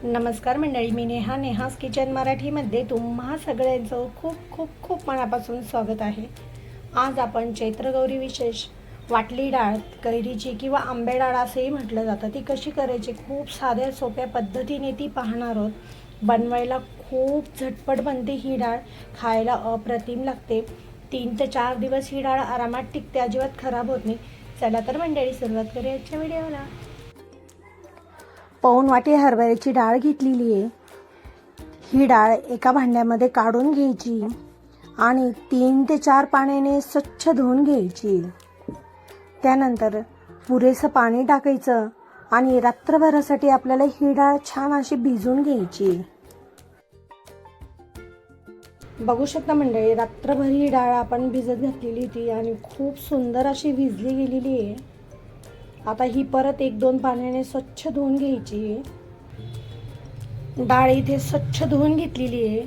नमस्कार मंडळी, मी नेहास किचन मराठीमध्ये तुम्हा सगळ्यांचं खूप खूप खूप मनापासून स्वागत आहे. आज आपण चैत्रगौरी विशेष वाटली डाळ, कैरीची किंवा आंबे डाळ असेही म्हटलं जातं, ती कशी करायची खूप साध्या सोप्या पद्धतीने ती पाहणार आहोत. बनवायला खूप झटपट बनते ही डाळ, खायला अप्रतिम लागते. 3 ते 4 दिवस ही डाळ आरामात टिकते, अजिबात खराब होत नाही. चला तर मंडळी, सुरुवात करूया आजच्या व्हिडिओला. पाऊण वाटी हरभऱ्याची डाळ घेतलेली आहे. ही डाळ एका भांड्यामध्ये काढून घ्यायची आणि 3 ते 4 पाण्याने स्वच्छ धुवून घ्यायची. त्यानंतर पुरेसं पाणी टाकायचं आणि रात्रभरासाठी आपल्याला ही डाळ छान अशी भिजवून घ्यायची. बघू शकता मंडळी, रात्रभर ही डाळ आपण भिजत घातलेली होती आणि खूप सुंदर अशी भिजली गेलेली आहे. आता ही परत 1-2 पाण्याने स्वच्छ धुवून घ्यायची. डाळ इथे स्वच्छ धुवून घेतलेली आहे.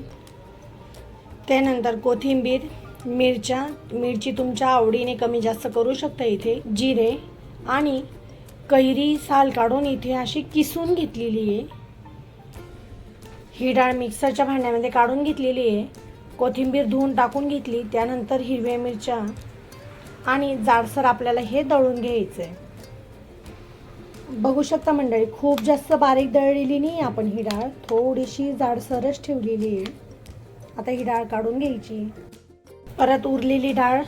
त्यानंतर कोथिंबीर, मिरची तुमच्या आवडीने कमी जास्त करू शकता. इथे जिरे आणि कैरी साल काढून इथे अशी किसून घेतलेली आहे. ही डाळ मिक्सरच्या भांड्यामध्ये काढून घेतलेली आहे. कोथिंबीर धुवून टाकून घेतली. त्यानंतर हिरव्या मिरच्या आणि जाडसर आपल्याला हे दळून घ्यायचं आहे. बघू शकता मंडळी, खूप जास्त बारीक दळलेली नाही आपण ही डाळ, थोडीशी जाडसरच ठेवलेली आहे. आता ही डाळ काढून घ्यायची. परत उरलेली डाळ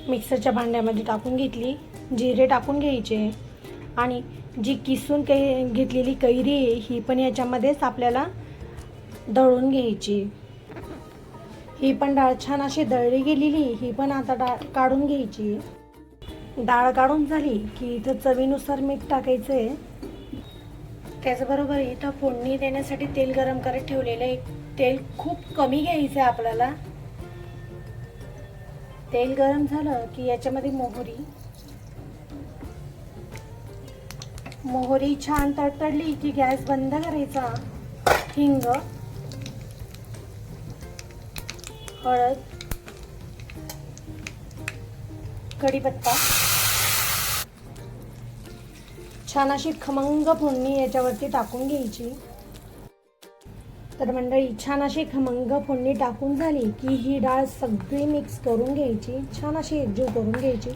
मिक्सरच्या भांड्यामध्ये टाकून घेतली. जिरे टाकून घ्यायचे आणि जी किसून घेतलेली कैरी आहे ही पण याच्यामध्येच आपल्याला दळून घ्यायची. ही पण डाळ छान अशी दळली गेलेली, ही पण आता डाळ काढून घ्यायची. डाळ काढून झाली की इथं चवीनुसार मीठ टाकायचं आहे. त्याचबरोबर इथं फोडणी देण्यासाठी तेल गरम करत ठेवलेलं आहे. तेल खूप कमी घ्यायचं आहे आपल्याला. तेल गरम झालं की याच्यामध्ये मोहरी छान तडतडली की गॅस बंद करायचा. हिंग, हळद, कढीपत्ता, छान अशी खमंग फोडणी याच्यावरती टाकून घ्यायची. तर मंडळी, छान अशी खमंग फोडणी टाकून झाली की ही डाळ सगळी मिक्स करून घ्यायची, छान अशी एकजीव करून घ्यायची.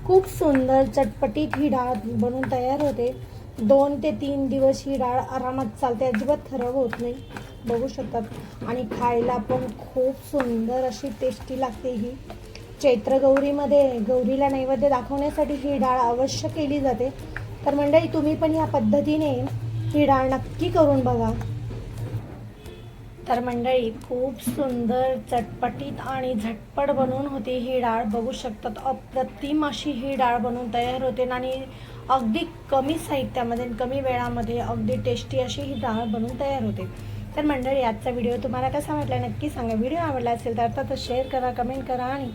खूप सुंदर चटपटीत ही डाळ बनवून तयार होते. 2 ते 3 दिवस ही डाळ आरामात चालते, अजिबात खराब होत नाही. बघू शकतात. आणि खायला पण खूप सुंदर अशी टेस्टी लागते. ही चैत्रगौरीमध्ये गौरीला नैवेद्य दाखवण्यासाठी ही डाळ अवश्य केली जाते. तर मंडळी, तुम्ही पण या पद्धतीने ही डाळ नक्की करून बघा. तर मंडळी, खूप सुंदर चटपटीत आणि झटपट बनवून होते ही डाळ. बघू शकतात, अप्रतिम अशी ही डाळ बनवून तयार होते आणि अगदी कमी साहित्यामध्ये कमी वेळामध्ये अगदी टेस्टी अशी ही डाळ बनवून तयार होते. तर मंडळी, आजचा व्हिडिओ तुम्हाला कसा वाटला नक्की सांगा. व्हिडिओ आवडला असेल तर अर्थातच शेअर करा, कमेंट करा आणि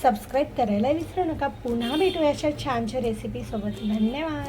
सबस्क्राईब करायला विसरू नका. पुन्हा भेटूया अशा छानशा रेसिपीसोबत. धन्यवाद.